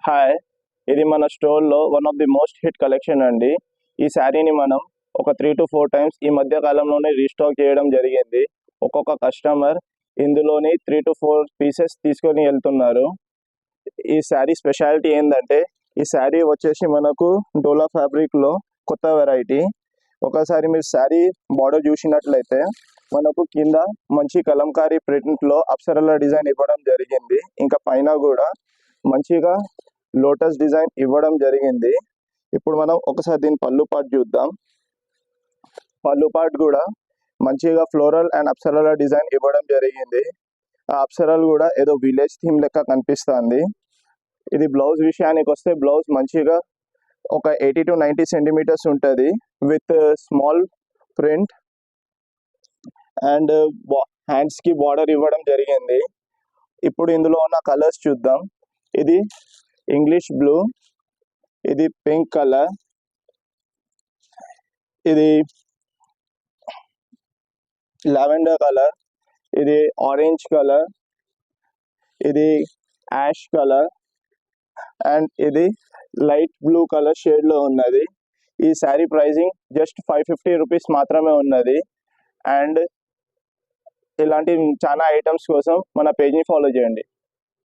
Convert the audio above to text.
Hi, ఇది మన స్టోర్లో one of the most hit collection అండి. ఈ శారీని మనం ఒక 3 to 4 టైమ్స్ ఈ మధ్య కాలంలోనే రీస్టాక్ చేయడం జరిగింది. ఒక్కొక్క కస్టమర్ ఇందులోని 3 to 4 పీసెస్ తీసుకొని వెళ్తున్నారు. ఈ శారీ స్పెషాలిటీ ఏంటంటే, ఈ శారీ వచ్చేసి మనకు డోలా ఫ్యాబ్రిక్లో కొత్త వెరైటీ. ఒకసారి మీరు శారీ బార్డర్ చూసినట్లయితే మనకు కింద మంచి కలంకారీ ప్రింట్లో అప్సరల డిజైన్ ఇవ్వడం జరిగింది. ఇంకా పైన కూడా మంచిగా లోటస్ డిజైన్ ఇవ్వడం జరిగింది. ఇప్పుడు మనం ఒకసారి దీని పళ్ళు పార్ట్ చూద్దాం. పళ్ళు పార్ట్ కూడా మంచిగా ఫ్లోరల్ అండ్ అప్సరల డిజైన్ ఇవ్వడం జరిగింది. ఆ అప్సరలు కూడా ఏదో విలేజ్ థీమ్ లెక్క కనిపిస్తుంది. ఇది బ్లౌజ్ విషయానికి వస్తే బ్లౌజ్ మంచిగా ఒక 80 to 90 సెంటీమీటర్స్ ఉంటుంది విత్ స్మాల్ ప్రింట్ అండ్ హ్యాండ్స్కి బార్డర్ ఇవ్వడం జరిగింది. ఇప్పుడు ఇందులో ఉన్న కలర్స్ చూద్దాం. ఇది ఇంగ్లీష్ బ్లూ, ఇది పింక్ కలర్, ఇది లావెండర్ కలర్, ఇది ఆరెంజ్ కలర్, ఇది యాష్ కలర్ అండ్ ఇది లైట్ బ్లూ కలర్ షేడ్లో ఉన్నది. ఈ శారీ ప్రైజింగ్ జస్ట్ 550 రూపీస్ మాత్రమే ఉన్నది. అండ్ ఇలాంటి చాలా ఐటమ్స్ కోసం మన పేజ్ని ఫాలో చేయండి.